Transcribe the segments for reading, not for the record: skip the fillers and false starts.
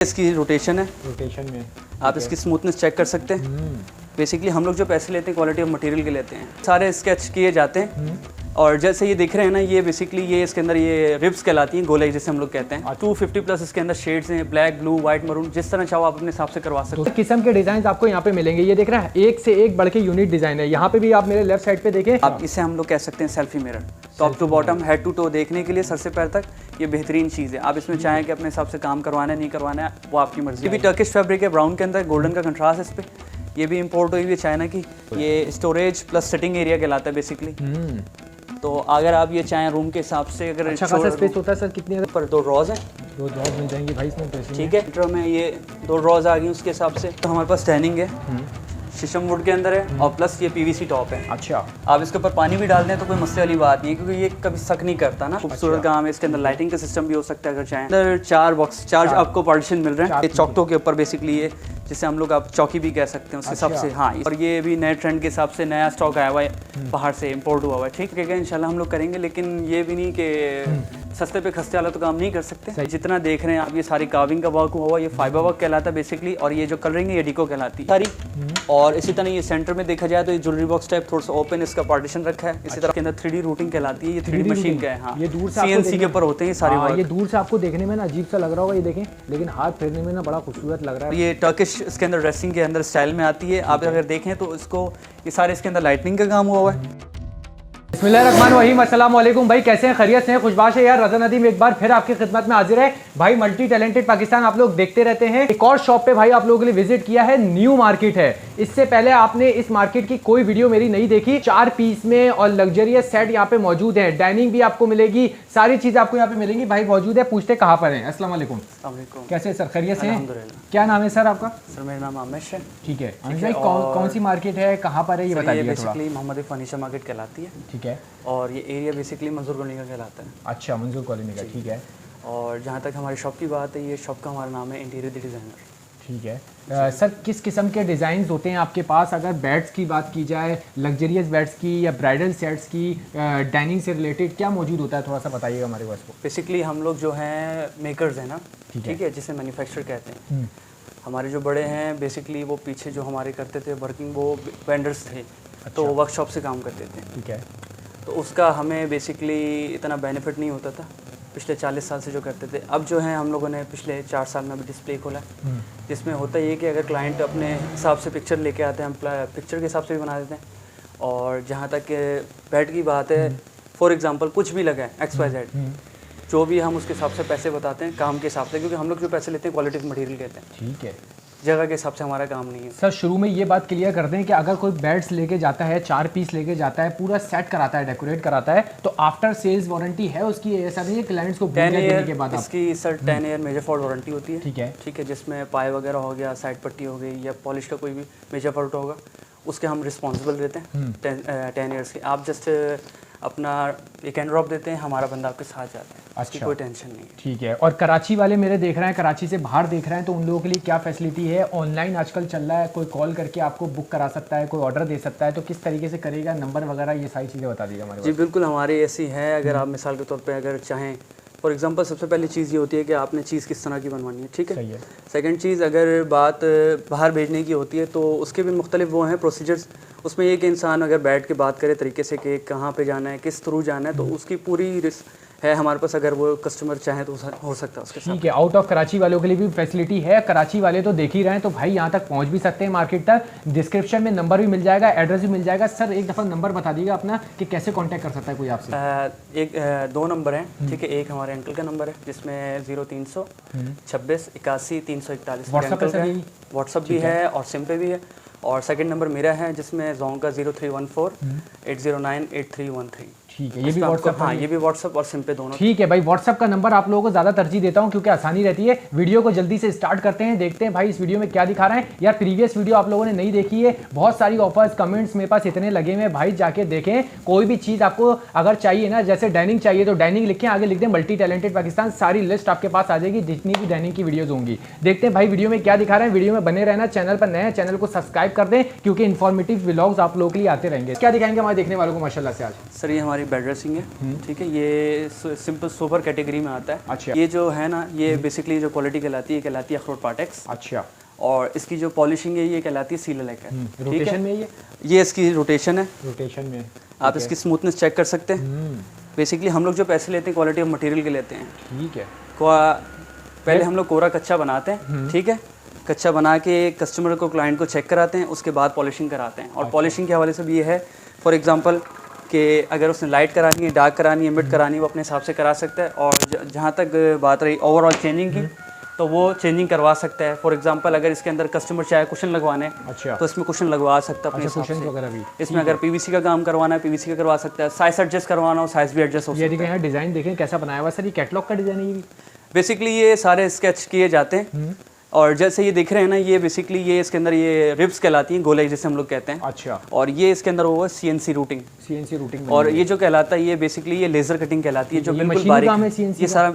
इसकी रोटेशन है, रोटेशन में आप इसकी स्मूथनेस चेक कर सकते हैं। बेसिकली हम लोग जो पैसे लेते हैं क्वालिटी ऑफ मटेरियल के लेते हैं, सारे स्केच किए जाते हैं। और जैसे ये दिख रहे हैं ना, ये बेसिकली ये इसके अंदर ये रिब्स कहलाती हैं, गोलाई जिसे हम लोग कहते हैं। 250 प्लस इसके अंदर शेड्स हैं, ब्लैक, ब्लू, व्हाइट, मरून, जिस तरह चाहो आप अपने हिसाब से करवा सकते हैं। किस्म के डिजाइन आपको यहाँ पे मिलेंगे। ये देख रहे हैं एक से एक बढ़ के यूनिक डिजाइन है। यहाँ पे भी आप मेरे लेफ्ट साइड पे देखें, आप इसे हम लोग कह सकते हैं selfie mirror, top to bottom, head to toe देखने के लिए सर से पैर तक ये बेहतरीन चीज़ है। आप इसमें चाहें कि अपने हिसाब से काम करवाना है नहीं करवाना है, वो आपकी मर्जी। ये भी टर्किश फैब्रिक है, ब्राउन के अंदर गोल्डन का कंट्रास्ट है इस पर। ये भी इंपोर्ट हुई है चाइना की। ये स्टोरेज प्लस सिटिंग एरिया कहलाता है बेसिकली। तो अगर आप ये चाहें रूम के हिसाब से, अगर अच्छा खासा स्पेस होता है सर, कितने पर 2 ड्रॉज हैं, 2 ड्रॉज मिल जाएंगे भाई इसमें पैसे। ठीक है। इंटर में ये 2 ड्रॉज आ गई उसके हिसाब से। तो हमारे पास डाइनिंग है, शीशम वुड के अंदर है, और प्लस ये पीवीसी टॉप है। अच्छा, आप इसके ऊपर पानी भी डाल दें तो कोई मसले वाली बात नहीं है, क्योंकि ये कभी सक नहीं करता ना। खूबसूरत काम है। इसके अंदर लाइटिंग का सिस्टम भी हो सकता है अगर चाहें। अंदर 4 बॉक्स, 4 आपको पार्टीशन मिल रहे हैं। ये चौकटों के ऊपर बेसिकली ये, जिसे हम लोग आप चौकी भी कह सकते हैं उसके हिसाब से। हाँ, और ये भी नए ट्रेंड के हिसाब से नया स्टॉक आया हुआ है, बाहर से इंपोर्ट हुआ हुआ है। ठीक है, इंशाल्लाह हम लोग करेंगे, लेकिन ये भी नहीं कि सस्ते पे खस्ते वाला तो काम नहीं कर सकते। जितना देख रहे हैं आप, ये सारी कार्विंग का वर्क हुआ हुआ, ये फाइबर वर्क कहलाता है बेसिकली। और ये जो कलरिंग है ये डिको कहलाती है सारी। और इसी तरह ये सेंटर में देखा जाए तो ये ज्वेलरी बॉक्स टाइप थोड़ा सा ओपन इसका पार्टीशन रखा है। इसी तरह के अंदर 3D रूटिंग कहलाती है। ये 3D मशीन का है। हाँ, ये दूर से CNC के ऊपर होते हैं ये सारे वर्क। ये दूर से आपको देखने में ना अजीब सा लग रहा होगा, ये देखें, लेकिन हाथ फेरने में ना बड़ा खूबसूरत लग रहा है। ये टर्किश इसके अंदर ड्रेसिंग के अंदर स्टाइल में आती है। आप अगर देखें तो इसको, ये सारे इसके अंदर लाइटनिंग का काम हुआ हुआ है। बिस्मिल्लाहिर्रहमानिर्रहीम, अस्सलाम वालेकुम भाई, कैसे हैं? खैरियत से हैं? खुशबाश है यार। रज़ा नदीम एक बार फिर आपकी खिदमत में हाजिर है भाई। मल्टी टैलेंटेड पाकिस्तान आप लोग देखते रहते हैं। एक और शॉप पे भाई आप लोगों के लिए विजिट किया है, न्यू मार्केट है। इससे पहले आपने इस मार्केट की कोई वीडियो मेरी नहीं देखी। 4 पीस में और लग्जरियस सेट यहाँ पे मौजूद है। डाइनिंग भी आपको मिलेगी, सारी चीज आपको यहाँ पे मिलेगी। भाई मौजूद है, पूछते कहाँ पर है। अस्सलाम वालेकुम, कैसे सर? खैरियत से हैं? क्या नाम है सर आपका? सर मेरा नाम आमिश है। ठीक है आमिश भाई, कौन सी मार्केट है, कहाँ पर है, ये बताइए थोड़ा। बेसिकली मोहम्मदी फर्नीचर मार्केट कहलाती है। ठीक है। और ये एरिया बेसिकली मंजूर कॉलोनी का कहलाता है। अच्छा, मंजूर कॉलोनी का, ठीक है। और जहाँ तक हमारी शॉप की बात है, ये शॉप का हमारा नाम है इंटीरियर डिज़ाइनर। ठीक है। सर किस किस्म के डिज़ाइन होते हैं आपके पास? अगर बेड्स की बात की जाए, लग्जरियस बेड्स की या ब्राइडल सेट्स की, डाइनिंग से रिलेटेड क्या मौजूद होता है, थोड़ा सा बताइएगा हमारे पास को। बेसिकली हम लोग जो हैं मेकर्स हैं ना, ठीक है, जिसे मैन्युफैक्चर कहते हैं। हमारे जो बड़े हैं बेसिकली वो पीछे जो हमारे करते थे वर्किंग, वो वेंडर्स थे। अच्छा। तो वर्कशॉप से काम करते थे। ठीक है। तो उसका हमें बेसिकली इतना बेनिफिट नहीं होता था पिछले 40 साल से जो करते थे। अब जो है हम लोगों ने पिछले 4 साल में भी डिस्प्ले खोला, जिसमें होता ये कि अगर क्लाइंट अपने हिसाब से पिक्चर लेके आते हैं, हम पिक्चर के हिसाब से भी बना देते हैं। और जहाँ तक बेड की बात है, फॉर एग्जांपल कुछ भी लगा है XYZ, जो भी हम उसके हिसाब से पैसे बताते हैं काम के हिसाब से, क्योंकि हम लोग जो पैसे लेते हैं क्वालिटी ऑफ मटेरियल कहते हैं। ठीक है। जगह के हिसाब से हमारा काम नहीं है। सर शुरू में ये बात क्लियर कर दें कि अगर कोई बेड्स लेके जाता है, 4 पीस लेके जाता है, पूरा सेट कराता है, डेकोरेट कराता है, तो आफ्टर सेल्स वारंटी है उसकी? ऐसा नहीं है क्लाइंट्स को 10 देने के बाद इसकी sir 10 year major fault warranty होती है। ठीक है। ठीक है, जिसमें पाए वगैरह हो गया, साइड पट्टी हो गई, या पॉलिश का कोई भी मेजर फॉल्ट होगा, उसके हम रिस्पॉन्सिबल रहते हैं 10 ईयर्स के। आप जस्ट अपना एक एंड ड्रॉप देते हैं, हमारा बंदा आपके साथ जाता है। अच्छा, कोई टेंशन नहीं है। ठीक है। और कराची वाले मेरे देख रहे हैं, कराची से बाहर देख रहे हैं, तो उन लोगों के लिए क्या फैसिलिटी है? ऑनलाइन आजकल चल रहा है, कोई कॉल करके आपको बुक करा सकता है, कोई ऑर्डर दे सकता है, तो किस तरीके से करेगा? नंबर वगैरह ये सारी चीज़ें बता दीजिए हमारे। जी बिल्कुल, हमारी ऐसी है। अगर आप मिसाल के तौर पर अगर चाहें, फॉर एग्जांपल सबसे पहली चीज़ ये होती है कि आपने चीज़ किस तरह की बनवानी है। ठीक है। सेकंड चीज़, अगर बात बाहर भेजने की होती है तो उसके भी मुख्तलिफ वो हैं प्रोसीजर्स। उसमें ये कि इंसान अगर बैठ के बात करे तरीके से कि कहाँ पे जाना है, किस थ्रू जाना है, तो उसकी पूरी है हमारे पास। अगर वो कस्टमर चाहे तो हो सकता है उसके साथ। ठीक है। आउट ऑफ कराची वालों के लिए भी फैसिलिटी है। कराची वाले तो देख ही रहे हैं, तो भाई यहाँ तक पहुँच भी सकते हैं मार्केट तक। डिस्क्रिप्शन में नंबर भी मिल जाएगा, एड्रेस भी मिल जाएगा। सर एक दफ़ा नंबर बता दीजिएगा अपना कि कैसे कॉन्टैक्ट कर सकता है कोई आपसे। 2 नंबर हैं। ठीक है, एक हमारे अंकल का नंबर है जिसमें 0300 26 81 341 व्हाट्सअप भी है और सिम पे भी है। और सेकंड नंबर मेरा है जिसमें जोंग का 0314 809 8313। ठीक है, ये भी व्हाट्सएप। हाँ, ये भी व्हाट्सएप और सिम पे दोनों। ठीक है भाई, व्हाट्सएप का नंबर आप लोगों को ज़्यादा तरजीह देता हूँ क्योंकि आसानी रहती है। वीडियो को जल्दी से स्टार्ट करते हैं, देखते हैं भाई इस वीडियो में क्या दिखा रहे हैं। यार प्रीवियस वीडियो आप लोगों ने नहीं देखी है, बहुत सारी ऑफर्स कमेंट्स मेरे पास इतने लगे हुए हैं भाई, जाके देखें। कोई भी चीज़ आपको अगर चाहिए ना, जैसे डाइनिंग चाहिए तो डाइनिंग लिखें, आगे लिख दें मल्टी टैलेंटेड पाकिस्तान, सारी लिस्ट आपके पास आ जाएगी जितनी भी डाइनिंग की वीडियोज़ होंगी। देखते हैं भाई वीडियो में क्या दिखा रहे हैं। वीडियो में बने रहना, चैनल पर नए चैनल को सब्सक्राइब कर दें क्योंकि इन्फॉर्मेटिव व्लॉग्स आप लोगों के लिए आते रहेंगे। क्या दिखाएंगे हमारे देखने वालों को माशाल्लाह से आज? सर ये हमारी बेड ड्रेसिंग है, ठीक है। ये सिंपल सोबर कैटेगरी में आता है। अच्छा। ये जो है ना, ये बेसिकली जो क्वालिटी कहलाती है अखरोट पार्टेक्स। अच्छा। और इसकी जो पॉलिशिंग है ये कहलाती है सील लैकर। रोटेशन में ये इसकी रोटेशन है। रोटेशन में आप इसकी स्मूथनेस चेक कर सकते हैं। बेसिकली हम लोग जो पैसे लेते हैं क्वालिटी ऑफ मटेरियल के लेते हैं। ठीक है। पहले हम लोग कोरा कच्चा बनाते हैं, ठीक है। कच्चा बना के कस्टमर को, क्लाइंट को चेक कराते हैं, उसके बाद पॉलिशिंग कराते हैं। और पॉलिशिंग के हवाले से भी ये है, फॉर एग्जांपल कि अगर उसने लाइट करानी है, डार्क करानी है, मिड करानी है, वो अपने हिसाब से करा सकता है। और जहाँ तक बात रही ओवरऑल चेंजिंग की, तो वो चेंजिंग करवा सकता है। फॉर एग्जांपल अगर इसके अंदर कस्टमर चाहे कुशन लगवाने, अच्छा, तो इसमें कुशन लगवा सकता है अपने हिसाब से। वगैरह भी इसमें अगर पीवीसी का काम करवाना है, पीवीसी का करवा सकता है। साइज एडजस्ट करवाना हो, साइज भी एडजस्ट हो सकता है। ये देखिए यहाँ डिज़ाइन देखें कैसा बनाया हुआ सर, ये कैटलॉग का डिज़ाइन है ये भी। बेसिकली ये सारे स्केच किए जाते हैं। और जैसे ये दिख रहे हैं ना, ये बेसिकली ये इसके अंदर ये रिब्स कहलाती हैं, गोलाई जिसे हम लोग कहते हैं। अच्छा। और ये इसके अंदर वो सीएनसी रूटिंग। CNC routing. और ये जो कहलाता है, ये बेसिकली ये लेजर कटिंग कहलाती है, जो बिल्कुल बारीक है। ये सारा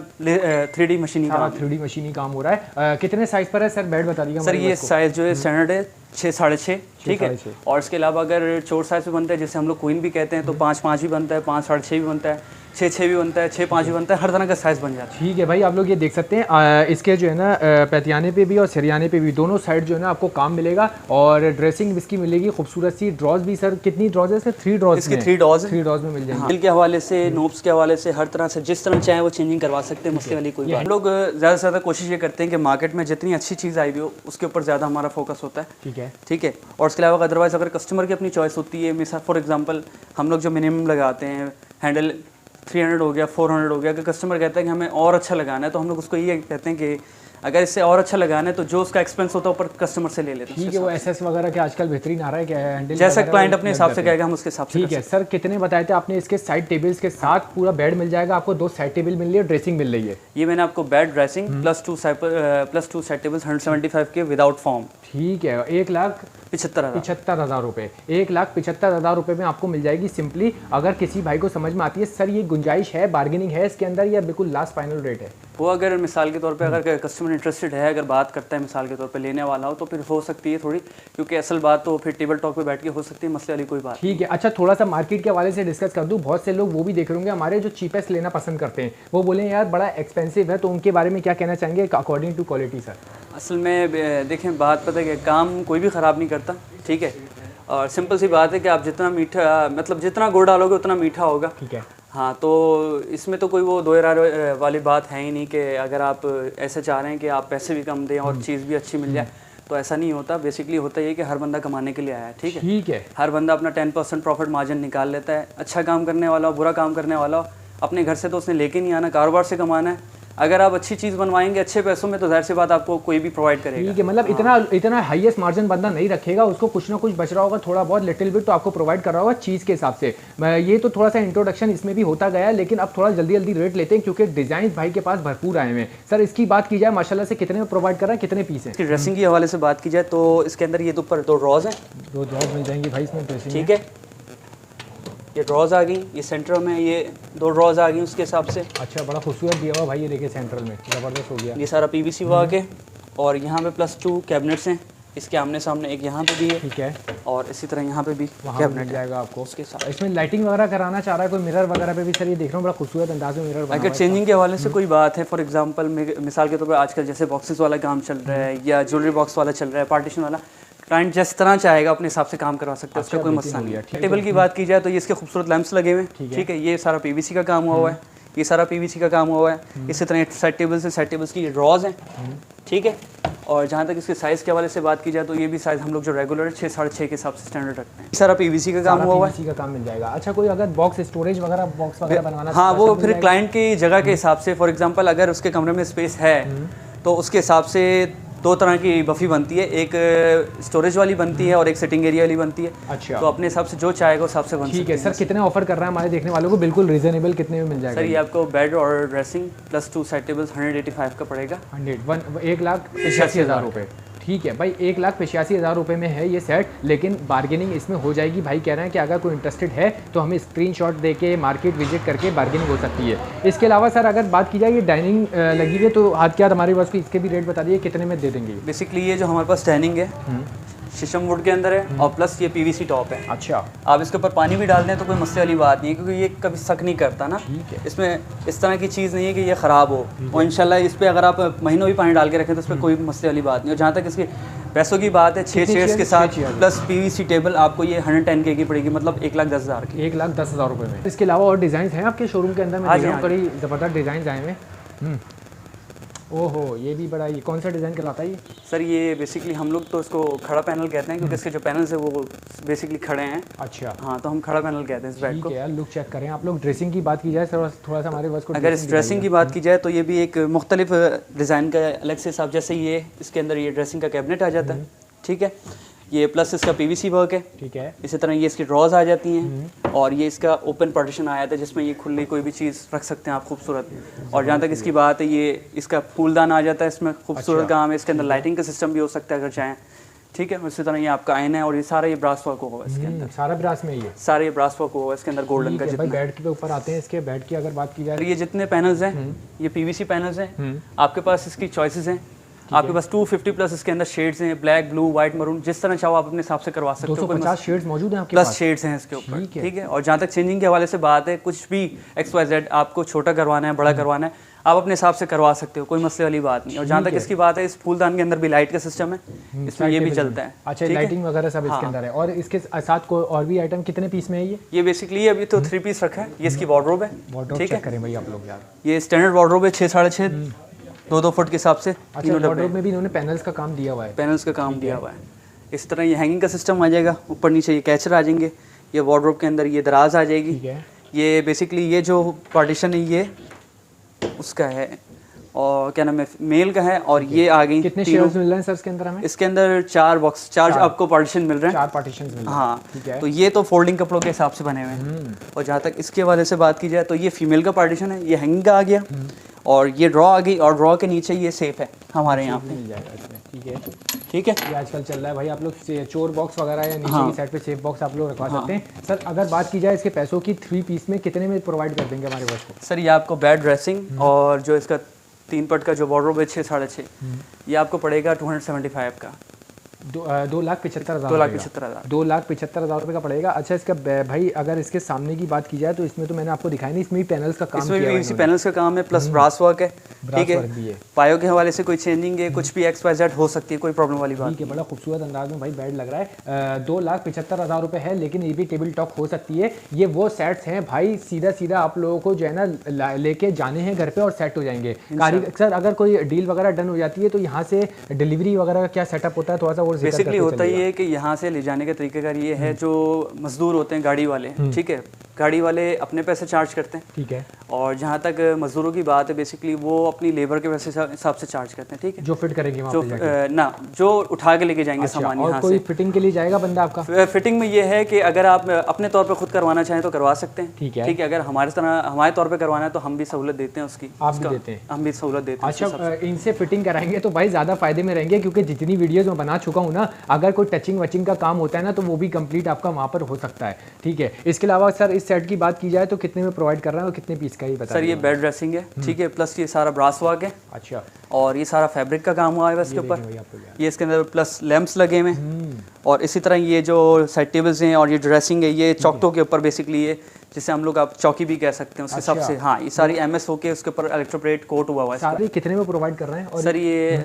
3D मशीनिंग काम, 3D मशीनिंग काम हो रहा है। कितने साइज पर है सर बेड, बता दीजिए सर। ये साइज जो है स्टैंडर्ड है 6 साढ़े 6, ठीक है। 6.5। और इसके अलावा अगर चोर साइज में बनता है, जैसे हम लोग क्वीन भी कहते हैं, तो 5.5 भी बनता है, 5 साढ़े 6 भी बनता है, 6 भी बनता है, 6.5 भी बनता है। हर तरह का साइज बन जाता है। ठीक है भाई, आप लोग ये देख सकते हैं इसके जो है ना पैतियाने पे भी और सरियाने पे भी दोनों साइड जो है ना आपको काम मिलेगा। और ड्रेसिंग इसकी मिलेगी खूबसूरत सी। ड्रॉज भी सर कितनी ड्रॉज है सर? 3 ड्रॉज। इसकी 3 ड्रॉज 3 ड्रॉज में मिल जाएंगे। दिल के हवाले से, नोब्स के हवाले से, हर तरह से जिस तरह चाहे वो चेंजिंग करवा सकते हैं, मसले वाली कोई बात। हम लोग ज़्यादा से ज़्यादा कोशिश ये करते हैं कि मार्केट में जितनी अच्छी चीज़ आई हुई हो उसके ऊपर ज़्यादा हमारा फोकस होता है। ठीक है, ठीक है। और उसके अलावा अदरवाइज़ अगर कस्टमर की अपनी चॉइस होती है, मिसाल फॉर एग्जांपल हम लोग जो मिनिमम लगाते हैं, हैंडल 300 हो गया, 400 हो गया, अगर कस्टमर कहता है कि हमें और अच्छा लगाना है, तो हम लोग उसको ये कहते हैं कि अगर इससे और अच्छा लगाना है तो जो उसका एक्सपेंस होता है ऊपर कस्टमर से ले लेते हैं। ठीक है। वो एसएस वगैरह के आजकल बेहतरीन आ रहा है, क्या है हैंडल जैसा क्लाइंट अपने हिसाब से कहेगा हम उसके हिसाब से। ठीक है सर, कितने बताए थे आपने? इसके साइड टेबल्स के साथ पूरा बेड मिल जाएगा आपको, 2 साइड टेबल मिल रही है, ड्रेसिंग मिल रही है। ये मैंने आपको bed dressing plus 2 side tables 175 के विदाउट फॉर्म। ठीक है। 1,75,000 रुपये, 1,75,000 रुपये में आपको मिल जाएगी सिंपली। अगर किसी भाई को समझ में आती है सर ये गुंजाइश है, बार्गेनिंग है इसके अंदर, या बिल्कुल लास्ट फाइनल रेट है, वो अगर मिसाल के तौर पे अगर कस्टमर इंटरेस्टेड है, अगर बात करता है मिसाल के तौर पे लेने वाला हो, तो फिर हो सकती है थोड़ी, क्योंकि असल बात तो फिर टेबल टॉक पे बैठ के हो सकती है, मसले वाली कोई बात। ठीक है। अच्छा, थोड़ा सा मार्केट के हवाले से डिस्कस कर दूं। बहुत से लोग वो भी देख रहे होंगे हमारे जो चीपेस्ट लेना पसंद करते हैं, वो बोले यार बड़ा एक्सपेंसिव है, तो उनके बारे में क्या कहना चाहेंगे अकॉर्डिंग टू क्वालिटी सर? असल में देखें, बात पता है कि काम कोई भी ख़राब नहीं करता, ठीक है। और सिंपल सी बात है कि आप जितना मीठा, मतलब जितना गुड़ डालोगे उतना मीठा होगा। ठीक है। हाँ, तो इसमें तो कोई वो दो राय वाली बात है ही नहीं कि अगर आप ऐसे चाह रहे हैं कि आप पैसे भी कम दें और चीज़ भी अच्छी मिल जाए, तो ऐसा नहीं होता। बेसिकली होता ये कि हर बंदा कमाने के लिए आया है, ठीक है। ठीक है। हर बंदा अपना 10% प्रॉफिट मार्जिन निकाल लेता है। अच्छा काम करने वाला हो, बुरा काम करने वाला हो, अपने घर से तो उसने लेके नहीं आना, कारोबार से कमाना है। अगर आप अच्छी चीज़ बनवाएंगे अच्छे पैसों में, तो जाहिर सी बात आपको कोई भी प्रोवाइड करेगा। ठीक है। मतलब इतना हाईएस्ट मार्जिन बंदा नहीं रखेगा, उसको कुछ ना कुछ बच रहा होगा, थोड़ा बहुत लिटिल बिट तो आपको प्रोवाइड कर रहा होगा चीज़ के हिसाब से। ये तो थोड़ा सा इंट्रोडक्शन इसमें भी होता गया है, लेकिन अब थोड़ा जल्दी जल्दी रेट लेते हैं क्योंकि डिजाइन भाई के पास भरपूर आए हुए हैं। सर इसकी बात की जाए माशाल्लाह से कितने में प्रोवाइड कर रहा है, कितने पीस हैं? इसकी ड्रेसिंग के हवाले से बात की जाए तो इसके अंदर ये तो ऊपर 2 ड्रॉज हैं, 2 ड्रॉज मिल जाएंगी भाई इसमें ड्रेसिंग। ठीक है। ये ड्रॉज आ गई, ये सेंटर में ये 2 ड्रॉज आ गई उसके हिसाब से। अच्छा, बड़ा खूबसूरत दिया हुआ भाई, ये देखिए सेंट्रल में ज़बरदस्त हो गया। ये सारा पीवीसी वर्क है। और यहाँ पे +2 कैबिनेट्स हैं, इसके आमने सामने एक यहाँ पे भी है। ठीक है। और इसी तरह यहाँ पे भी कैबिनेट मिल जाएगा आपको उसके साथ। इसमें लाइटिंग वगैरह कराना चाह रहा है कोई, मिरर वगैरह पे भी सर ये देख रहा हूँ बड़ा खूबसूरत अंदाज में मिरर। अगर चेंजिंग के हवाले से कोई बात है, फॉर एग्जांपल मिसाल के तौर पर आजकल जैसे बॉक्सेस वाला काम चल रहा है या ज्वेलरी बॉक्स वाला चल रहा है, पार्टीशन वाला, क्लाइंट जिस तरह चाहेगा अपने हिसाब से काम करवा सकता है, उसका कोई मसला नहीं है। टेबल की बात की जाए तो ये इसके खूबसूरत लैंप्स लगे हुए हैं, ठीक है। ये सारा पीवीसी का काम हुआ है, ये सारा पीवीसी का काम हुआ है। इसी तरह साइड टेबल्स की ड्रॉज हैं, ठीक है। और जहाँ तक इसके साइज़ के हवाले से बात की जाए तो ये भी साइज़ हम लोग जो रेगुलर 6 साढ़े 6 के हिसाब से स्टैंडर्ड रखते हैं। सारा पीवीसी का काम हुआ है, पीवीसी का काम मिल जाएगा। अच्छा, कोई अगर बॉक्स स्टोरेज वगैरह बॉक्स वगैरह बनवाना, हाँ, वो फिर क्लाइंट की जगह के हिसाब से, फॉर एग्जांपल अगर उसके कमरे में स्पेस है तो उसके हिसाब से 2 तरह की बफी बनती है, एक स्टोरेज वाली बनती है और एक सिटिंग एरिया वाली बनती है। अच्छा। तो अपने हिसाब से जो चाहेगा उस हिसाब से बन सकती है। ठीक है। सर कितने ऑफर कर रहा है हमारे देखने वालों को, बिल्कुल रीजनेबल कितने में मिल जाएगा? सर ये आपको बेड और ड्रेसिंग +2 साइड टेबल्स 185 का पड़ेगा। 1,85,000 रुपये। ठीक है भाई, 1,85,000 रुपये में है ये सेट, लेकिन बार्गेनिंग इसमें हो जाएगी। भाई कह रहे हैं कि अगर कोई इंटरेस्टेड है तो हमें स्क्रीनशॉट देके मार्केट विजिट करके बार्गेनिंग हो सकती है। इसके अलावा सर अगर बात की जाए ये डाइनिंग लगी हुई है, तो हाथ क्या हमारे पास को इसके भी रेट बता दिए कितने में दे देंगे? बेसिकली ये जो हमारे पास डाइनिंग है शीशम वुड के अंदर है और प्लस ये पीवीसी टॉप है। अच्छा, आप इसके ऊपर पानी भी डाल दें तो कोई मसले वाली बात नहीं है, क्योंकि ये कभी सक नहीं करता ना। ठीक है। इसमें इस तरह की चीज़ नहीं है कि ये ख़राब हो, और इंशाल्लाह इस पर अगर आप महीनों भी पानी डाल के रखें तो उस पर कोई मसले वाली बात नहीं। और जहाँ तक इसके पैसों की बात है, 6 चेयर्स के साथ प्लस पीवीसी टेबल आपको ये 110K की पड़ेगी, मतलब 1,10,000 की। 1,10,000 रुपये में। इसके अलावा और डिज़ाइन हैं आपके शोरूम के अंदर? मैं देख रहा हूँ बड़ी ज़बरदस्त डिज़ाइन आए हैं। ओहो, ये भी बड़ा, ये कौन सा डिज़ाइन कहलाता है ये? सर ये बेसिकली हम लोग तो इसको खड़ा पैनल कहते हैं, क्योंकि इसके जो पैनल्स है वो बेसिकली खड़े हैं। अच्छा, हाँ, तो हम खड़ा पैनल कहते हैं इस बेड को। ठीक है, लुक चेक करें आप लोग। ड्रेसिंग की बात की जाए थोड़ा सा हमारे बस को, अगर इस ड्रेसिंग की बात की जाए तो ये भी एक मुख्तलिफ डिज़ाइन का अलग से हिसाब, जैसे ये इसके अंदर ये ड्रेसिंग का कैबिनेट आ जाता है, ठीक है, ये प्लस इसका पीवीसी वर्क है, ठीक है। इसी तरह ये इसकी ड्रॉज आ जाती हैं, और ये इसका ओपन पार्टीशन आया था जिसमें ये खुली कोई भी चीज़ रख सकते हैं आप, खूबसूरत। और जहाँ तक इसकी बात है, ये इसका फूलदान आ जाता है इसमें, खूबसूरत काम है। इसके अंदर लाइटिंग का सिस्टम भी हो सकता है अगर चाहें, ठीक है। इसी तरह ये आपका आईना है, और ये सारा ये ब्रास वर्क होगा इसके अंदर, सारा ब्रास में ये सारे ये ब्रास वर्क होगा इसके अंदर गोल्डन का। भाई बेड के ऊपर आते हैं, इसके बेड की अगर बात की जाए, ये जितने पैनल्स हैं ये पीवीसी पैनल्स हैं। आपके पास इसकी चॉइसेस हैं, आपके पास 250 प्लस इसके अंदर शेड्स हैं, ब्लैक, ब्लू, व्हाइट, मरून, जिस तरह चाहो आप अपने हिसाब से करवा सकते हो। 250 शेड्स मौजूद हैं आपके प्लस पास? शेड्स हैं इसके ऊपर, ठीक है। और जहाँ तक चेंजिंग के हवाले से बात है, कुछ भी XYZ आपको छोटा करवाना है, बड़ा करवाना है, आप अपने हिसाब से करवा सकते हो, कोई मसले वाली बात नहीं। और जहाँ तक इसकी बात है, इस फूलदान के अंदर भी लाइट का सिस्टम है, इसमें ये भी चलता है। अच्छा, लाइटिंग वगैरह सब इसके अंदर है। और इसके साथ कोई और भी आइटम कितने पीस में है ये? बेसिकली अभी तो 3 पीस रखा है। ये इसकी वार्डरोब है, ठीक है। करें भाई आप लोग यार, ये स्टैंडर्ड वार्डरोब है, 6 साढ़े 6 2 फुट के हिसाब से। अच्छा, वार्डरोब में भी इन्होंने पैनल्स का काम दिया हुआ है? पैनल्स का काम दिया हुआ है। इस तरह ये हैंगिंग का सिस्टम आ जाएगा, ऊपर नीचे ये कैचर आ जाएंगे, ये वार्डरोब के अंदर ये दराज आ जाएगी। ठीक है। ये बेसिकली ये जो पार्टीशन है ये उसका है, और क्या नाम है, मेल का है। और ये आ गई, कितने शेयर्स मिल रहे हैं सर इसके अंदर हमें? इसके अंदर 4 बॉक्स, 4 आपको पार्टीशन मिल रहे हैं। 4 पार्टीशन मिल रहे हैं, हाँ। ठीक है। तो ये तो फोल्डिंग कपड़ों के हिसाब से बने हुए हैं। और जहाँ तक इसके हवाले से बात की जाए तो ये फीमेल का पार्टीशन है, ये हैंगिंग का आ गया, और ये ड्रॉ आ गई, और ड्रॉ के नीचे ये सेफ है हमारे यहाँ पे, मिल जाएगा इसमें, ठीक है। ठीक है। ये आजकल चल रहा है भाई, आप लोग चोर बॉक्स वगैरह या नीचे की साइड पे सेफ बॉक्स आप लोग रखवा सकते हैं। सर अगर बात की जाए इसके पैसों की, 3 पीस में कितने में प्रोवाइड कर देंगे हमारे बस को? सर ये आपको बेड ड्रेसिंग और जो इसका 3 पट का जो वार्डरोब है 6 साढ़े 6, ये आपको पड़ेगा 275 का। 2,75,000 2,75,000 2,75,000 रुपये का पड़ेगा। अच्छा, इसका भाई अगर इसके सामने की बात की जाए तो इसमें तो मैंने आपको दिखाया नहीं, इसमें भी पैनल्स का काम इसमें भी इसी पैनल्स का काम है, प्लस ब्रास वर्क है, ठीक है। पायों के हवाले से कोई चेंजिंग है, कुछ भी XYZ हो सकती है, कोई प्रॉब्लम वाली बात। ठीक है, बड़ा खूबसूरत अंदाज में भाई बेड लग रहा है। 2,75,000 रुपये है, लेकिन ये भी टेबल टॉप हो सकती है। ये वो सेट्स हैं भाई, सीधा सीधा आप लोगों को जो है ना लेके जाने हैं घर पे और सेट हो जाएंगे। कारीगर सर, अगर कोई डील वगैरह डन हो जाती है तो यहाँ से डिलीवरी वगैरह का क्या सेटअप होता है, थोड़ा सा और बेसिकली होता ही है कि यहाँ से ले जाने का तरीकाकार ये है, जो मजदूर होते हैं गाड़ी वाले, ठीक है, गाड़ी वाले अपने पैसे चार्ज करते हैं, ठीक है। और जहाँ तक मजदूरों की बात है, बेसिकली वो अपनी लेबर के पैसे हिसाब से चार्ज करते हैं, ठीक है, जो फिट करेंगे वहाँ पे जाके। ना, जो उठा के लेके जाएंगे सामान यहाँ से। कोई फिटिंग के लिए जाएगा बंदा आपका? फिटिंग में ये है कि अगर आप अपने तौर पे खुद करवाना चाहें तो करवा सकते हैं, ठीक है। अगर हमारे तौर पे करवाना है तो हम भी सहूलत देते हैं उसकी, आप भी देते हैं? हम भी सहूलत देते हैं। अच्छा, इनसे फिटिंग कराएंगे तो भाई ज़्यादा फायदे में रहेंगे, क्योंकि जितनी वीडियोज़ मैं बना चुका हूँ ना, अगर कोई टचिंग वचिंग का काम होता है ना तो वो भी कंप्लीट आपका वहाँ पर हो सकता है, ठीक है। इसके अलावा सर इस सेट की बात की जाए तो कितने में प्रोवाइड कर रहा है और कितने पीस का, ये बता? सर ये बेड ड्रेसिंग है, ठीक है, प्लस ये सारा ब्रास वर्क है। अच्छा। और ये सारा फैब्रिक का काम हुआ है इसके ऊपर, ये इसके अंदर प्लस लैंप्स लगे हुए हैं। और इसी तरह ये जो साइड टेबल्स हैं और ये ड्रेसिंग है, ये चौकटों के ऊपर बेसिकली ये, जिसे हम लोग आप चौकी भी कह सकते हैं उसके हिसाब से। हाँ, ये सारी MS होके उसके ऊपर इलेक्ट्रोप्लेट कोट हुआ हुआ है। सारी कितने में प्रोवाइड कर रहे हैं? और सर ये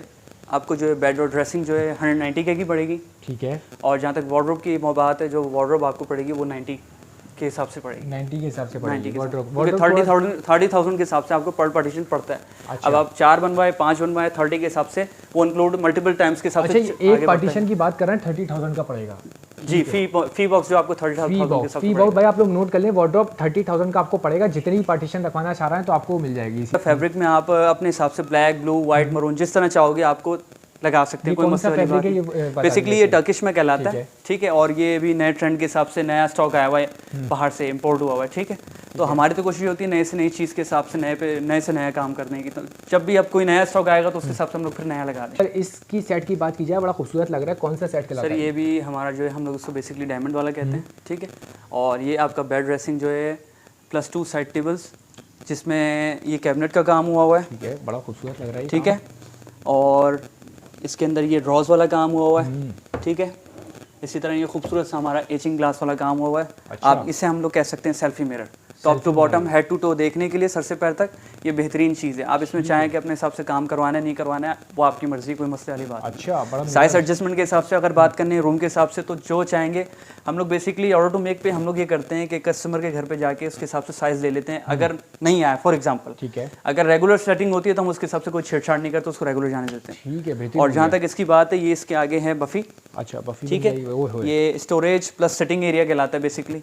आपको जो है बेड और ड्रेसिंग जो है 190K की पड़ेगी, ठीक है। और जहाँ तक वार्डरोब की बात है, जो वार्डरोब आपको पड़ेगी वो 90 के हिसाब से पड़ेगी, 90 के हिसाब से पड़ेगी। 30,000 के हिसाब से आपको पर पार्टीशन पड़ता है। अच्छा। अब आप 4 बनवाए, 5 बनवाए, 30 के हिसाब से वो इंक्लूड मल्टीपल टाइम्स के हिसाब से। एक पार्टीशन की बात कर रहे हैं, 30,000 का पड़ेगा जी। फी बॉक्स जो आपको 30,000 के हिसाब से फी बॉक्स भाई आप लोग नोट कर लें, वार्डरोब 30,000 का आपको पड़ेगा। जितनी भी पार्टीशन रखवाना चाह रहे हैं तो आपको मिल जाएगी। फैब्रिक में आप अपने हिसाब से ब्लैक, ब्लू, व्हाइट, मरून जिस तरह चाहोगे आपको लगा सकते हैं, कोई मसला वाली बात नहीं। बेसिकली ये टर्किश में कहलाता है, ठीक है। और ये भी नए ट्रेंड के हिसाब से नया स्टॉक आया हुआ है, बाहर से इम्पोर्ट हुआ हुआ है, ठीक है। तो हमारी तो कोशिश होती है नए से नई चीज़ के हिसाब से नए से नया काम करने की। तो जब भी अब कोई नया स्टॉक आएगा तो उसके हिसाब से हम लोग फिर नया लगा दें। सर इसकी सेट की बात की जाए, बड़ा खूबसूरत लग रहा है, कौन सा सेट कहलाता है? सर ये भी हमारा जो है, हम लोग उसको बेसिकली डायमंड वाला कहते हैं, ठीक है। और ये आपका बेड ड्रेसिंग जो है प्लस 2 साइड टेबल्स, जिसमें ये कैबिनेट का काम हुआ है, ठीक है, बड़ा खूबसूरत लग रहा है, ठीक है। और इसके अंदर ये ड्रॉज वाला काम हुआ है, ठीक है। इसी तरह ये खूबसूरत सा हमारा एचिंग ग्लास वाला काम हुआ है। अच्छा। आप इसे हम लोग कह सकते हैं selfie mirror, top to bottom, head to toe देखने के लिए सर से पैर तक ये बेहतरीन चीज़ है। आप इसमें चाहें कि अपने हिसाब से काम करवाना है नहीं करवाना है वो आपकी मर्जी, कोई मसले वाली बात। अच्छा, बड़ा साइज एडजस्टमेंट के हिसाब से अगर बात करनी है रूम के हिसाब से, तो जो चाहेंगे हम लोग बेसिकली ऑर्डर टू मेक पे हम लोग ये करते हैं कि कस्टमर के घर पे जाके उसके हिसाब से साइज ले लेते हैं। अगर नहीं आया फॉर एग्जांपल, ठीक है, अगर रेगुलर सेटिंग होती है तो हम उसके हिसाब से कोई छेड़छाड़ नहीं करते, उसको रेगुलर जाने देते हैं। ठीक है, बेहतरीन। और जहाँ तक इसकी बात है, ये इसके आगे है बफी। अच्छा, बफी, ठीक है, ये स्टोरेज प्लस सिटिंग एरिया कहलाता है बेसिकली।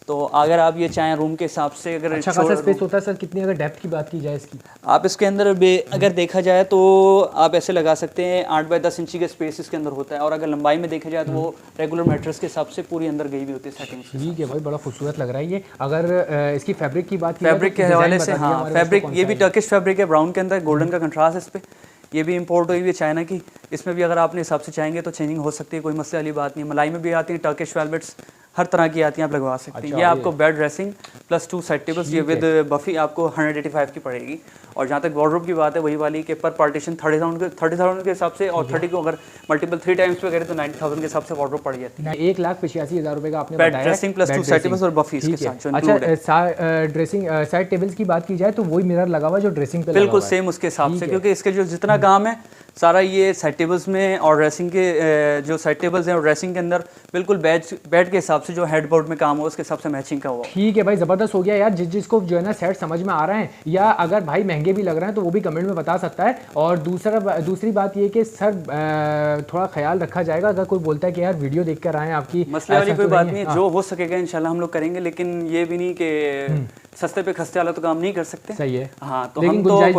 तो अगर आप ये चाहें रूम के हिसाब से, अगर अच्छा खासा स्पेस होता है सर, कितनी अगर डेप्थ की बात की जाए इसकी, आप इसके अंदर अगर देखा जाए तो आप ऐसे लगा सकते हैं 8 बाय 10 इंची का स्पेस इसके अंदर होता है। और अगर लंबाई में देखा जाए तो वो रेगुलर मैट्रेस के हिसाब से पूरी अंदर गई हुई होती है सेटिंग। ठीक है भाई, बड़ा खूबसूरत लग रहा है ये। अगर इसकी फैब्रिक की बात की फैब्रिक के हवाले से, हाँ फैब्रिक ये भी टर्किश फैब्रिक है, ब्राउन के अंदर गोल्डन का कंट्रास्ट है इस पर। ये भी इंपोर्ट हुई हुई है चाइना की। इसमें भी अगर आपने हिसाब से चाहेंगे तो चेंजिंग हो सकती है, कोई मसले वाली बात नहीं है। मलाई में भी आती है टर्किश वेलवेट्स, हर तरह की आती हैं, आप लगवा सकते हैं। ये आपको bed dressing plus 2 side tables, ये विद बफी आपको 185 की पड़ेगी। और जहाँ तक वार्डरोब की बात है वही वाली कि पर पार्टीशन 30,000 के हिसाब से, और 30 को अगर मल्टीपल 3 टाइम्स पे करें तो 90,000 के हिसाब से वार्डरोब पड़ जाती है। 1,85,000 रुपए का आपने बेड बताया, ड्रेसिंग प्लस 2 साइड टेबल्स और बफी इसके साथ जो इंक्लूड है। अच्छा, ड्रेसिंग साइड टेबल्स की बात की जाए तो वही मिरर लगा हुआ जो ड्रेसिंग पे बिल्कुल सेम उसके हिसाब से, क्योंकि इसके जो जितना काम है सारा ये साइड टेबल्स में और ड्रेसिंग के जो साइड टेबल्स हैं और ड्रेसिंग के अंदर बिल्कुल बेड के हिसाब से जो हेडबोर्ड में काम हो उसके हिसाब से मैचिंग का हुआ। ठीक है भाई, जबरदस्त हो गया यार। जिसको जो है ना सेट समझ में आ रहा है, या अगर भाई महंगे भी लग रहे हैं तो वो भी कमेंट में बता सकता है। और दूसरी बात ये कि सर थोड़ा ख्याल रखा जाएगा, अगर कोई बोलता है कि यार वीडियो देख कर आए आपकी, मसले वाली कोई बात नहीं है, जो हो सकेगा इंशाल्लाह हम लोग करेंगे। लेकिन ये भी नहीं कि सस्ते पे खस्ते वाला तो काम नहीं कर सकते। सही है, हाँ, तो लेकिन हम तो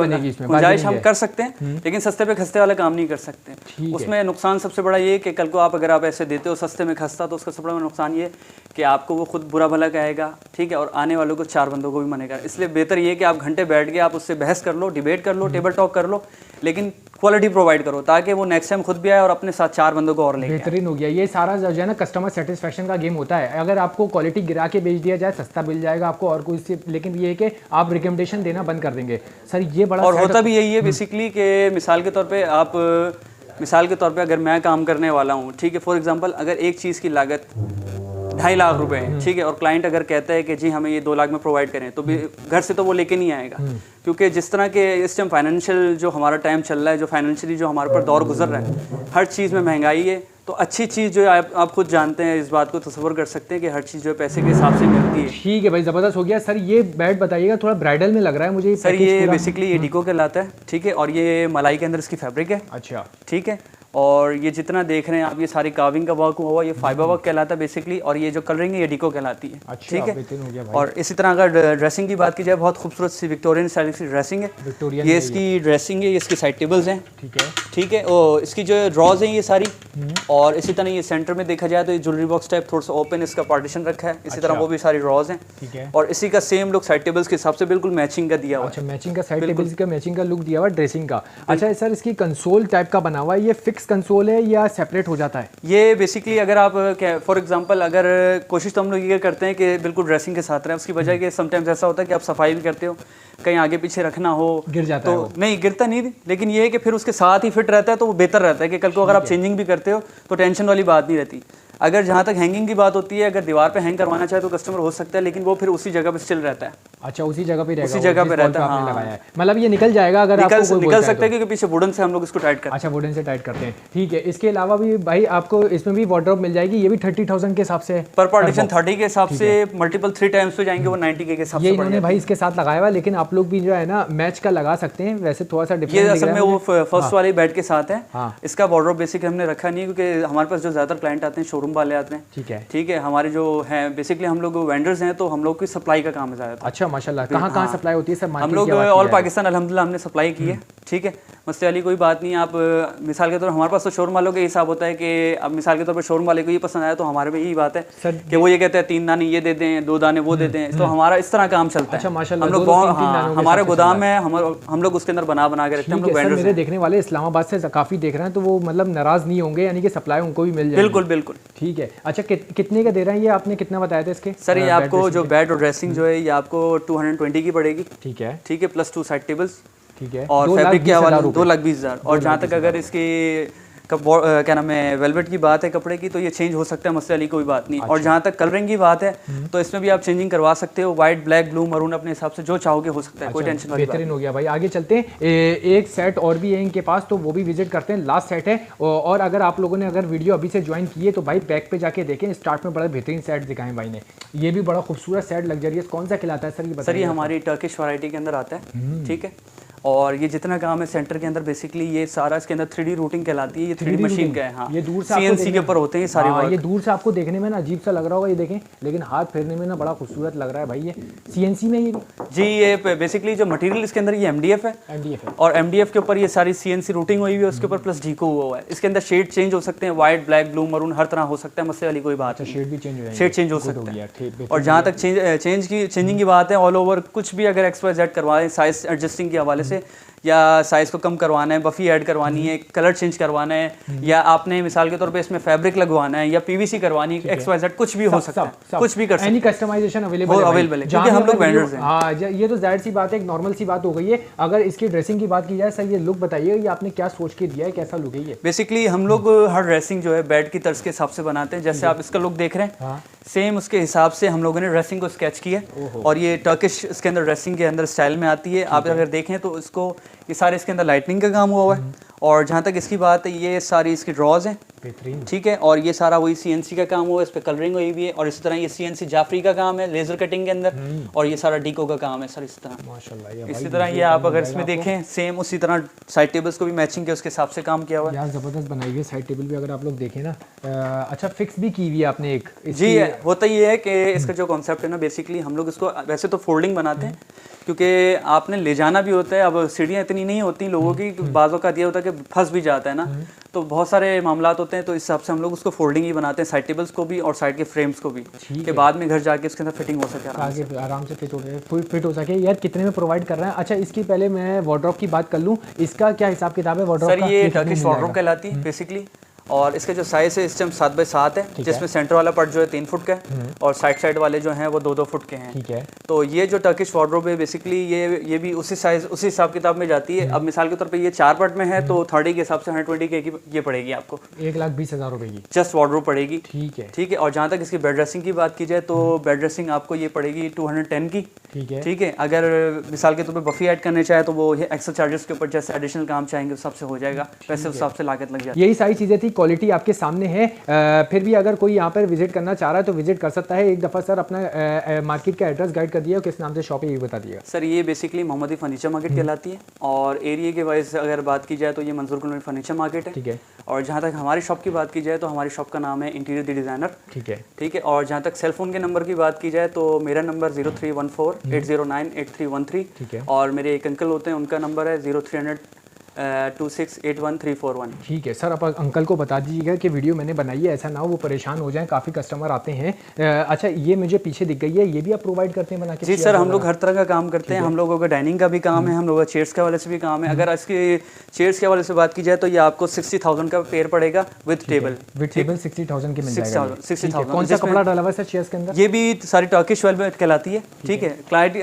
गुंजाइश हम कर सकते हैं, लेकिन सस्ते पे खस्ते वाला काम नहीं कर सकते। उसमें नुकसान सबसे बड़ा ये कि कल को आप अगर आप ऐसे देते हो सस्ते में खस्ता, तो उसका सबसे बड़ा नुकसान ये कि आपको वो खुद बुरा भला कहेगा, ठीक है, और आने वालों को 4 बंदों को भी मानेगा। इसलिए बेहतर ये कि आप घंटे बैठ के आप उससे बहस कर लो, डिबेट कर लो, टेबल टॉक कर लो, लेकिन क्वालिटी प्रोवाइड करो ताकि वो नेक्स्ट टाइम खुद भी आए और अपने साथ 4 बंदों को और लेके। बेहतरीन हो गया। ये सारा जो है ना कस्टमर सेटिस्फेक्शन का गेम होता है। अगर आपको क्वालिटी गिरा के बेच दिया जाए, सस्ता मिल जाएगा आपको और कुछ, लेकिन ये है कि आप रिकमेंडेशन देना बंद कर देंगे। सर ये बड़ा और होता भी यही है बेसिकली कि मिसाल के तौर पे अगर मैं काम करने वाला हूँ, ठीक है, फॉर एग्जांपल अगर एक चीज़ की लागत 2.5 लाख रुपए है, ठीक है, और क्लाइंट अगर कहता है कि जी हमें ये 2 लाख में प्रोवाइड करें, तो घर से तो वो लेके नहीं आएगा। क्योंकि जिस तरह के इस टाइम फाइनेंशियल जो हमारा टाइम चल रहा है, जो फाइनेंशियली जो हमारे पर दौर गुजर रहा है, हर चीज़ में महंगाई है। तो अच्छी चीज़ जो है आप खुद जानते हैं, इस बात को तस्वर कर सकते हैं कि हर चीज़ जो है पैसे के हिसाब से मिलती है। ठीक है भाई, ज़बरदस्त हो गया। सर ये बेड बताइएगा, थोड़ा ब्राइडल में लग रहा है मुझे। सर ये बेसिकली ये डिको कहलाता है, ठीक है, और ये मलाई के अंदर इसकी फैब्रिक है। अच्छा, ठीक है, और ये जितना देख रहे हैं आप, ये सारी कार्विंग का वर्क हुआ, ये फाइबर वर्क कहलाता है बेसिकली, और ये जो कलरिंग है ये डिको कहलाती है। अच्छा, ठीक है, हो गया भाई। और इसी तरह अगर ड्रेसिंग की बात की जाए, बहुत खूबसूरत सी विक्टोरियन स्टाइल की ड्रेसिंग है। ये इसकी ड्रेसिंग है, ये इसकी साइड टेबल्स हैं। ठीक है, और इसकी जो ड्रॉज हैं ये सारी, और इसी तरह ये सेंटर में देखा जाए तो ये ज्वेलरी बॉक्स टाइप थोड़ा सा ओपन इसका पार्टीशन रखा है। इसी तरह वो भी सारी ड्रॉज हैं, और इसी का सेम लुक साइड टेबल्स के हिसाब से बिल्कुल मैचिंग का दिया हुआ है। अच्छा, मैचिंग का साइड टेबल्स का मैचिंग का लुक दिया हुआ ड्रेसिंग का। अच्छा सर, इसकी कंसोल टाइप का बना हुआ है, ये फिक्स कंसोल है या सेपरेट हो जाता है? ये बेसिकली अगर आप फॉर एग्जांपल अगर कोशिश तो हम लोग ये करते हैं कि बिल्कुल ड्रेसिंग के साथ रहें, उसकी वजह कि समटाइम्स ऐसा होता है कि आप सफाई भी करते हो, कहीं आगे पीछे रखना हो, गिर जाता तो है नहीं गिरता नहीं, लेकिन ये है कि फिर उसके साथ ही फिट रहता है, तो वो बेहतर रहता है कि कल को अगर आप चेंजिंग भी करते हो तो टेंशन वाली बात नहीं रहती। अगर जहाँ तक हैंगिंग की बात होती है, अगर दीवार पे हैंग करवाना चाहे तो कस्टमर हो सकता है, लेकिन वो फिर उसी जगह पे स्टिल रहता है। अच्छा, उसी जगह पे रहेगा, उसी जगह पे रहता है, हाँ। मतलब ये निकल जाएगा अगर आपको कोई निकल सकता है, क्योंकि पीछे वुडन से हम लोग इसको टाइट करते हैं। अच्छा, वुडन से टाइट करते हैं, ठीक है। इसके अलावा भी भाई आपको इसमें भी वार्डरोब मिल जाएगी, ये भी 30,000 के हिसाब से पर पार्टीशन 30 के हिसाब से, मल्टीपल 3 टाइम्स पे जाएंगे वो 90 के हिसाब से। ये इन्होंने भाई इसके साथ लगाया हुआ, लेकिन आप लोग भी जो है ना मैच का लगा सकते हैं, वैसे थोड़ा सा डिफरेंट। ये असल में वो फर्स्ट वाले बेड के साथ है। इसका वार्डरोब बेसिक हमने रखा नहीं, क्योंकि हमारे पास जो ज्यादातर क्लाइंट आते हैं शोरूम वाले आते हैं। ठीक है, हमारे जो हैं बेसिकली हम लोग वेंडर्स हैं, तो हम लोग की सप्लाई का काम है ज़्यादा। अच्छा, माशाल्लाह। कहाँ सप्लाई होती है सर? हम लोग ऑल पाकिस्तान अल्हम्दुलिल्लाह हमने सप्लाई की है। ठीक है, मसले वाली कोई बात नहीं। आप मिसाल के तौर पर हमारे पास तो शोरूम वालों का हिसाब होता है कि अब मिसाल के तौर पर शोरूम वाले को ये पसंद आया तो हमारे में यही बात है कि वो ये कहते हैं 3 दाने ये दे दें, 2 दाने वो दे दें, तो हमारा इस तरह काम चलता है। हम लोग हमारा गोदाम है, हम लोग उसके अंदर बना के रखते हैं। हम लोग वेंडर्स मेरे देखने वाले इस्लामाबाद से काफ़ी देख रहे हैं, तो वो मतलब नाराज़ नहीं होंगे, यानी कि सप्लाई उनको भी मिल जाएगी। बिल्कुल बिल्कुल, ठीक है। अच्छा, कितने का दे रहे हैं ये? आपने कितना बताया था इसके? सर ये आपको जो बेड और ड्रेसिंग जो है ये आपको 220 की पड़ेगी। ठीक है, ठीक है, प्लस 2 साइड टेबल्स। ठीक है, और फैब्रिक के हवाले 2,20,000। और जहाँ तक अगर इसकी क्या नाम है वेलवेट की बात है कपड़े की, तो ये चेंज हो सकता है, मसले वाली कोई बात नहीं। और जहाँ तक कलरिंग की बात है तो इसमें भी आप चेंजिंग करवा सकते हो, व्हाइट, ब्लैक, ब्लू, मरून, अपने हिसाब से जो चाहोगे हो सकता है, कोई टेंशन वाली बात बेहतरीन हो गया भाई। आगे चलते हैं, एक सेट और भी है इनके पास, तो वो भी विजिट करते हैं। लास्ट सेट है, और अगर आप लोगों ने अगर वीडियो अभी से ज्वाइन की है तो भाई बैक पे जाके देखें, स्टार्ट में बड़ा बेहतरीन सेट दिखाएं भाई ने। ये भी बड़ा खूबसूरत सेट लग्जरियस, कौन सा खिलाता है सर ये बताइए? सर ये हमारी टर्किश वैरायटी के अंदर आता है, ठीक है। और ये जितना काम है सेंटर के अंदर बेसिकली ये सारा इसके अंदर 3D रूटिंग कहलाती है, ये 3D मशीन का है। हाँ, ये दूर से CNC के ऊपर होते हैं ये सारे वर्क। ये दूर से आपको देखने में ना अजीब सा लग रहा होगा, ये देखें, लेकिन हाथ फेरने में ना बड़ा खूबसूरत लग रहा है भाई। ये CNC में ये जी, ये बेसिकली जो मटेरियल इसके अंदर ये MDF है, और MDF के ऊपर ये सारी CNC रूटिंग हुई हुई है, उसके ऊपर प्लस डीको हुआ है। इसके अंदर शेड चेंज हो सकते हैं, व्हाइट, ब्लैक, ब्लू, मरून, हर तरह हो सकता है, मसले वाली कोई बात नहीं। शेड भी चेंज हो जाएगा, शेड चेंज हो सकता है। और जहाँ तक चेंजिंग की बात है, ऑल ओवर कुछ भी अगर XYZ करवाएं, साइज एडजस्टिंग के हवाले से, या साइज़ को कम करवाना है, बफ़ी ऐड करवानी है, कलर चेंज करवाना है, या आपने मिसाल के तौर पे इसमें फैब्रिक लगवाना है, या PVC करवानी है, XYZ कुछ भी हो सकता है, कुछ भी कर सकते हैं। एनी कस्टमाइजेशन अवेलेबल है, क्योंकि हम लोग वेंडर्स हैं। हाँ, ये तो जाहिर सी बात है, एक नॉर्मल सी बात हो गई है। अगर इसकी ड्रेसिंग की बात की जाए सर, ये लुक बताइए, ये आपने क्या सोच के दिया है, कैसा लुक है ये? बेसिकली हम लोग हर ड्रेसिंग जो है बेड की तर्ज के हिसाब से बनाते हैं। जैसे आप इसका लुक देख रहे हैं, सेम उसके हिसाब से हम लोगों ने ड्रेसिंग को स्केच किया, और ये टर्किश इसके अंदर ड्रेसिंग के अंदर स्टाइल में आती है। आप अगर देखें तो इसको ये सारे इसके अंदर लाइटनिंग का काम हुआ है। और जहाँ तक इसकी बात है, ये सारी इसकी ड्रॉज हैं, ठीक है, और ये सारा वही CNC का काम हुआ है, इस पे कलरिंग हुई भी है। और इसी तरह ये CNC जाफरी का काम है लेजर कटिंग के अंदर, और ये सारा डीको का काम है सर। इस तरह माशाल्लाह, इसी तरह ये आप अगर इसमें देखें, सेम उसी तरह साइड टेबल्स को भी मैचिंग के उसके हिसाब से काम किया हुआ है। यार जबरदस्त बनाई है साइड टेबल भी, अगर आप लोग देखें ना। अच्छा, फिक्स भी की हुई है आपने एक जी। होता ये है कि इसका जो कॉन्सेप्ट है ना, बेसिकली हम लोग इसको वैसे तो फोल्डिंग बनाते हैं, क्योंकि आपने ले जाना भी होता है। अब सीढ़ियाँ इतनी नहीं होती लोगों की, बाज़ों का दिया होता है कि फंस भी जाता है ना, तो बहुत सारे मामलात होते हैं। तो इस हिसाब से हम लोग उसको फोल्डिंग ही बनाते हैं, साइड टेबल्स को भी और साइड के फ्रेम्स को भी, कि बाद में घर जाके उसके अंदर फिटिंग हो सके, आराम से फिट हो सके। यार कितने में प्रोवाइड कर रहे हैं? अच्छा, इसकी पहले मैं वार्डरोब की बात कर लूँ, इसका क्या हिसाब किताब है वार्डरोब का? सर ये टर्किश वार्डरोब कहलाती है बेसिकली, और इसका जो साइज है इस टाइम 7x7 है, जिसमें सेंटर वाला पार्ट जो है 3 फुट का है, और साइड वाले जो हैं वो 2-2 फुट के हैं, ठीक है। तो ये जो टर्किश वार्डरोब है बेसिकली ये भी उसी साइज उसी हिसाब किताब में जाती है। अब मिसाल के तौर पे ये 4 पार्ट में है, तो 30 के हिसाब से 120 के ये पड़ेगी आपको, 1,20,000 रुपए की जस्ट वार्डरोब पड़ेगी, ठीक है, ठीक है। और जहाँ तक इसकी बेड ड्रेसिंग की बात की जाए तो बेड ड्रेसिंग आपको ये पड़ेगी 210 की, ठीक है। अगर मिसाल के तौर पर बफी ऐड करने चाहे तो वो एक्स्ट्रा चार्जेस के ऊपर जैसे एडिशनल काम चाहेंगे उस हिसाब से हो जाएगा, वैसे उस हिसाब से लागत लग जाएगी। यही सारी चीज़ें थी, क्वालिटी आपके सामने है। फिर भी अगर कोई यहाँ पर विजिट करना चाह रहा है तो विजिट कर सकता है। एक दफ़ा सर अपना मार्केट का एड्रेस गाइड कर दिया, किस नाम से शॉप है ये बता दिया सर। ये बेसिकली मोहम्मदी फर्नीचर मार्केट कहलाती है, और एरिया के वाइज अगर बात की जाए तो ये मंसूर कॉलोनी फर्नीचर मार्केट है, ठीक है। और जहाँ तक हमारी शॉप की बात की जाए तो हमारी शॉप का नाम है इंटीरियर द डिज़ाइनर, ठीक है, ठीक है। और जहाँ तक सेल फोन के नंबर की बात की जाए तो मेरा नंबर 0314-809-8313, ठीक है। और मेरे एक अंकल होते हैं, उनका नंबर है 0300 2681 ठीक है सर। आप अंकल को बता दीजिएगा कि वीडियो मैंने बनाई है, ऐसा ना हो वो परेशान हो जाएं, काफ़ी कस्टमर आते हैं। अच्छा, ये मुझे पीछे दिख गई है, ये भी आप प्रोवाइड करते हैं बना के? जी सर, हम लोग हर तरह का काम करते हैं। हम लोगों का डाइनिंग का भी काम है, हम लोगों का चेयर्स के हवाले से भी काम है। अगर इसके चेयर्स के हवाले से बात की जाए तो ये आपको 60,000 का पेयर पड़ेगा विद टेबल। 60,000 की मिल जाएगा। 60,000। कौन सा कपड़ा डाला हुआ है सर चेयर्स के अंदर? ये भी सारी टर्किश वेलवेट कहलाती है, ठीक है। क्लाइंट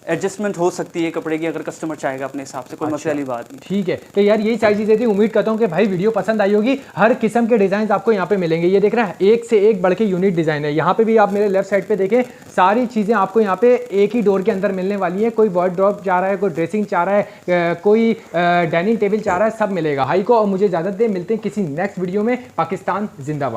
एडजस्टमेंट हो सकती है कपड़े की, अगर कस्टमर चाहेगा अपने हिसाब से, कोई मसले वाली बात नहीं, ठीक है। तो यार यही सारी चीजें थी। उम्मीद करता हूँ कि भाई वीडियो पसंद आई होगी। हर किस्म के डिजाइन आपको यहाँ पे मिलेंगे। ये देख रहे हैं, एक से एक बढ़ के यूनिक डिजाइन है। यहाँ पे भी आप मेरे लेफ्ट साइड पे देखें, सारी चीजें आपको यहाँ पे एक ही डोर के अंदर मिलने वाली है। कोई वार्डरोब चाह रहा है, कोई ड्रेसिंग चाह रहा है, कोई डाइनिंग टेबल चाह रहा है, सब मिलेगा। हाई को और मुझे इजाजत दे, मिलते हैं किसी नेक्स्ट वीडियो में। पाकिस्तान जिंदाबाद।